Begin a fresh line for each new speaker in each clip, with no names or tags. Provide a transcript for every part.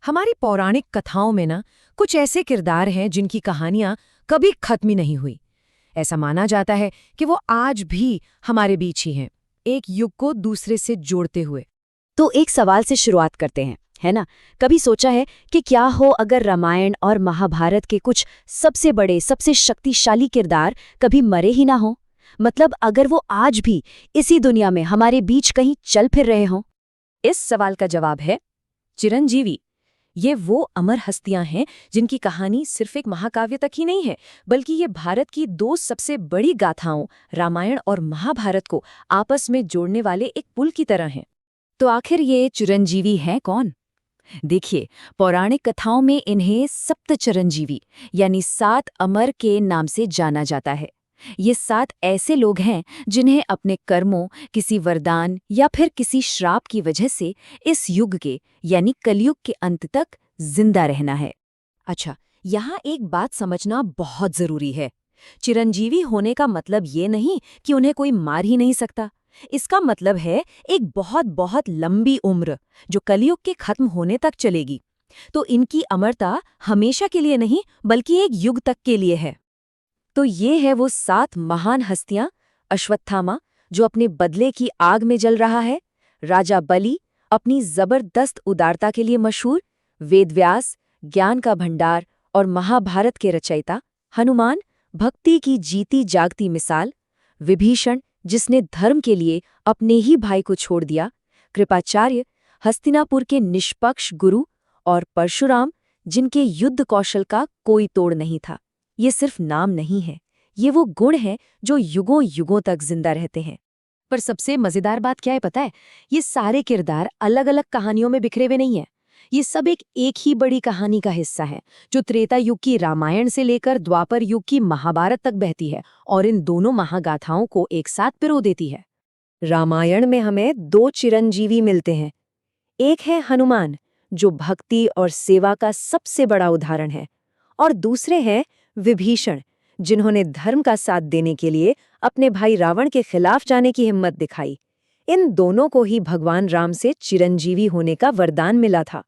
हमारी पौराणिक कथाओं में ना कुछ ऐसे किरदार हैं जिनकी कहानियां कभी खत्म ही नहीं हुई। ऐसा माना जाता है कि वो आज भी हमारे बीच ही हैं, एक युग को दूसरे से जोड़ते हुए।
तो एक सवाल से शुरुआत करते हैं, है ना? कभी सोचा है कि क्या हो अगर रामायण और महाभारत के कुछ सबसे बड़े, सबसे शक्तिशाली किरदार कभी मरे ही ना हो? मतलब अगर वो आज भी इसी दुनिया में हमारे बीच कहीं चल फिर रहे हों?
इस सवाल का जवाब है चिरंजीवी। ये वो अमर हस्तियां हैं जिनकी कहानी सिर्फ एक महाकाव्य तक ही नहीं है, बल्कि ये भारत की दो सबसे बड़ी गाथाओं रामायण और महाभारत को आपस में जोड़ने वाले एक पुल की तरह हैं।
तो आखिर ये चिरंजीवी हैं कौन? देखिए, पौराणिक कथाओं में इन्हें सप्त चिरंजीवी यानी 7 अमर के नाम से जाना जाता है। ये 7 ऐसे लोग हैं जिन्हें अपने कर्मों, किसी वरदान या फिर किसी श्राप की वजह से इस युग के यानी कलयुग के अंत तक जिंदा रहना है।
अच्छा, यहाँ एक बात समझना बहुत जरूरी है। चिरंजीवी होने का मतलब ये नहीं कि उन्हें कोई मार ही नहीं सकता। इसका मतलब है एक बहुत बहुत लंबी उम्र जो कलयुग के खत्म होने तक चलेगी। तो इनकी अमरता हमेशा के लिए नहीं, बल्कि एक युग तक के लिए है। तो ये है वो 7 महान हस्तियां। अश्वत्थामा, जो अपने बदले की आग में जल रहा है। राजा बलि, अपनी जबरदस्त उदारता के लिए मशहूर। वेदव्यास, ज्ञान का भंडार और महाभारत के रचयिता। हनुमान, भक्ति की जीती जागती मिसाल। विभीषण, जिसने धर्म के लिए अपने ही भाई को छोड़ दिया। कृपाचार्य, हस्तिनापुर के निष्पक्ष गुरु। और परशुराम, जिनके युद्ध कौशल का कोई तोड़ नहीं था। ये सिर्फ नाम नहीं है, ये वो गुण हैं जो युगों युगों तक जिंदा रहते हैं। पर सबसे मजेदार बात क्या है पता है? ये सारे किरदार अलग अलग कहानियों में बिखरे हुए नहीं हैं। ये सब एक ही बड़ी कहानी का हिस्सा है, जो त्रेता युग की रामायण से लेकर द्वापर युग की महाभारत तक बहती है और इन दोनों महागाथाओं को एक साथ पिरो देती है। रामायण में हमें 2 चिरंजीवी मिलते हैं। एक है हनुमान, जो भक्ति और सेवा का सबसे बड़ा उदाहरण है, और दूसरे हैं विभीषण, जिन्होंने धर्म का साथ देने के लिए अपने भाई रावण के खिलाफ जाने की हिम्मत दिखाई। इन दोनों को ही भगवान राम से चिरंजीवी होने का वरदान मिला था।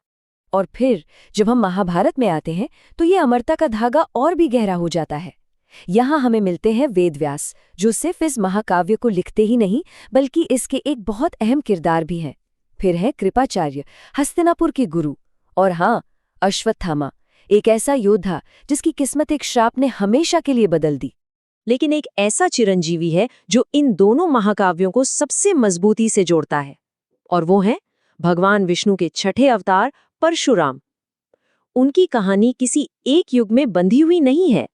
और फिर जब हम महाभारत में आते हैं तो ये अमरता का धागा और भी गहरा हो जाता है। यहाँ हमें मिलते हैं वेदव्यास, जो सिर्फ इस महाकाव्य को लिखते ही नहीं, बल्कि इसके एक बहुत अहम किरदार भी हैं। फिर है कृपाचार्य, हस्तिनापुर के गुरु। और हाँ, अश्वत्थामा, एक ऐसा योद्धा जिसकी किस्मत एक श्राप ने हमेशा के लिए बदल दी। लेकिन एक ऐसा चिरंजीवी है जो इन दोनों महाकाव्यों को सबसे मजबूती से जोड़ता है, और वो है भगवान विष्णु के छठे अवतार परशुराम। उनकी कहानी किसी एक युग में बंधी हुई नहीं है।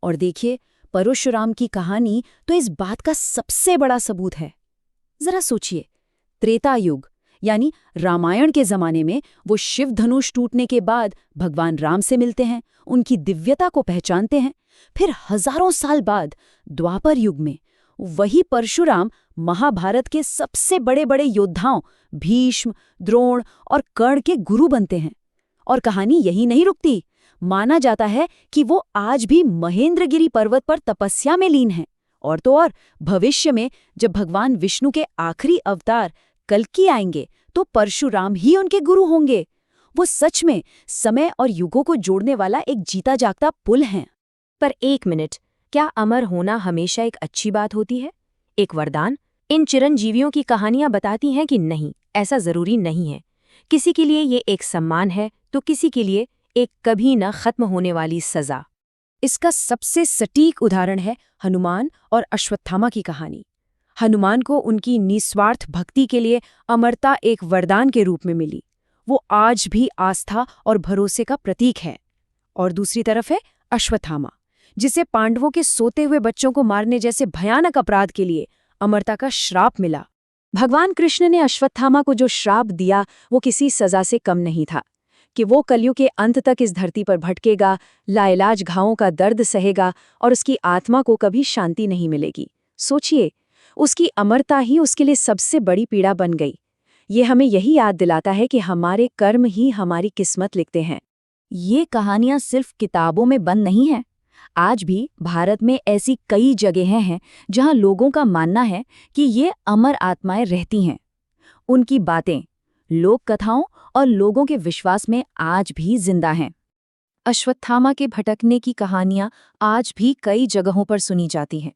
और देखिए, परशुराम की कहानी तो इस बात का सबसे बड़ा सबूत है। जरा सोचिए, त्रेता युग यानी रामायण के जमाने में वो शिव धनुष टूटने के बाद भगवान राम से मिलते हैं, उनकी दिव्यता को पहचानते हैं। फिर हजारों साल बाद द्वापर युग में वही परशुराम महाभारत के सबसे बड़े बड़े योद्धाओं भीष्म, द्रोण और कर्ण के गुरु बनते हैं। और कहानी यही नहीं रुकती। माना जाता है कि वो आज भी महेंद्रगिरी पर्वत पर तपस्या में लीन हैं। और तो और, भविष्य में जब भगवान विष्णु के आखिरी अवतार कल्कि आएंगे तो परशुराम ही उनके गुरु होंगे। वो सच में समय और युगों को जोड़ने वाला एक जीता जागता पुल है। पर एक मिनट, क्या अमर होना हमेशा एक अच्छी बात होती है, एक वरदान? इन चिरंजीवियों की कहानियां बताती हैं कि नहीं, ऐसा जरूरी नहीं है। किसी के लिए ये एक सम्मान है तो किसी के लिए एक कभी न खत्म होने वाली सजा। इसका सबसे सटीक उदाहरण है हनुमान और अश्वत्थामा की कहानी। हनुमान को उनकी निस्वार्थ भक्ति के लिए अमरता एक वरदान के रूप में मिली। वो आज भी आस्था और भरोसे का प्रतीक है। और दूसरी तरफ है अश्वत्थामा, जिसे पांडवों के सोते हुए बच्चों को मारने जैसे भयानक अपराध के लिए अमरता का श्राप मिला। भगवान कृष्ण ने अश्वत्थामा को जो श्राप दिया वो किसी सजा से कम नहीं था, कि वो कलयुग के अंत तक इस धरती पर भटकेगा, लाइलाज घावों का दर्द सहेगा और उसकी आत्मा को कभी शांति नहीं मिलेगी। सोचिए, उसकी अमरता ही उसके लिए सबसे बड़ी पीड़ा बन गई। ये हमें यही याद दिलाता है कि हमारे कर्म ही हमारी किस्मत लिखते हैं। ये कहानियां सिर्फ किताबों में बंद नहीं हैं। आज भी भारत में ऐसी कई जगहें हैं जहां लोगों का मानना है कि ये अमर आत्माएं रहती हैं। उनकी बातें, लोक कथाओं और लोगों के विश्वास में आज भी जिंदा हैं।
अश्वत्थामा के भटकने की कहानियां आज भी कई जगहों पर सुनी जाती हैं,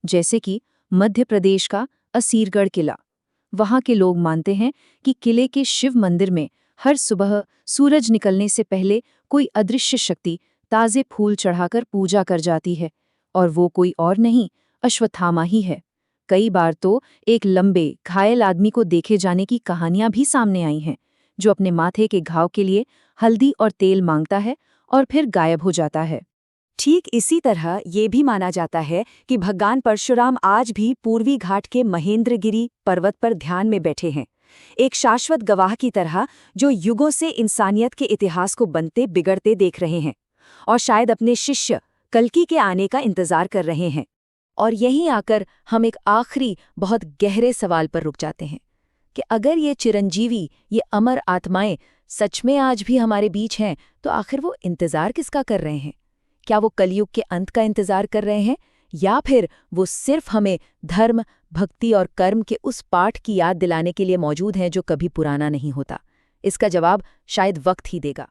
जैसे कि मध्य प्रदेश का असीरगढ़ किला। वहां के लोग मानते हैं कि किले के शिव मंदिर में हर सुबह सूरज निकलने से पहले कोई अदृश्य शक्ति ताजे फूल चढ़ाकर पूजा कर जाती है, और वो कोई और नहीं, अश्वत्थामा ही है। कई बार तो एक लंबे घायल आदमी को देखे जाने की कहानियां भी सामने आई हैं, जो अपने माथे के घाव के लिए हल्दी और तेल मांगता है और फिर गायब हो जाता है।
ठीक इसी तरह ये भी माना जाता है कि भगवान परशुराम आज भी पूर्वी घाट के महेंद्रगिरी पर्वत पर ध्यान में बैठे हैं, एक शाश्वत गवाह की तरह जो युगों से इंसानियत के इतिहास को बनते बिगड़ते देख रहे हैं और शायद अपने शिष्य कल्कि के आने का इंतजार कर रहे हैं। और यहीं आकर हम एक आखिरी बहुत गहरे सवाल पर रुक जाते हैं कि अगर ये चिरंजीवी, ये अमर आत्माएं सच में आज भी हमारे बीच हैं, तो आखिर वो इंतजार किसका कर रहे हैं? क्या वो कलयुग के अंत का इंतजार कर रहे हैं, या फिर वो सिर्फ हमें धर्म, भक्ति और कर्म के उस पाठ की याद दिलाने के लिए मौजूद हैं जो कभी पुराना नहीं होता? इसका जवाब शायद वक्त ही देगा।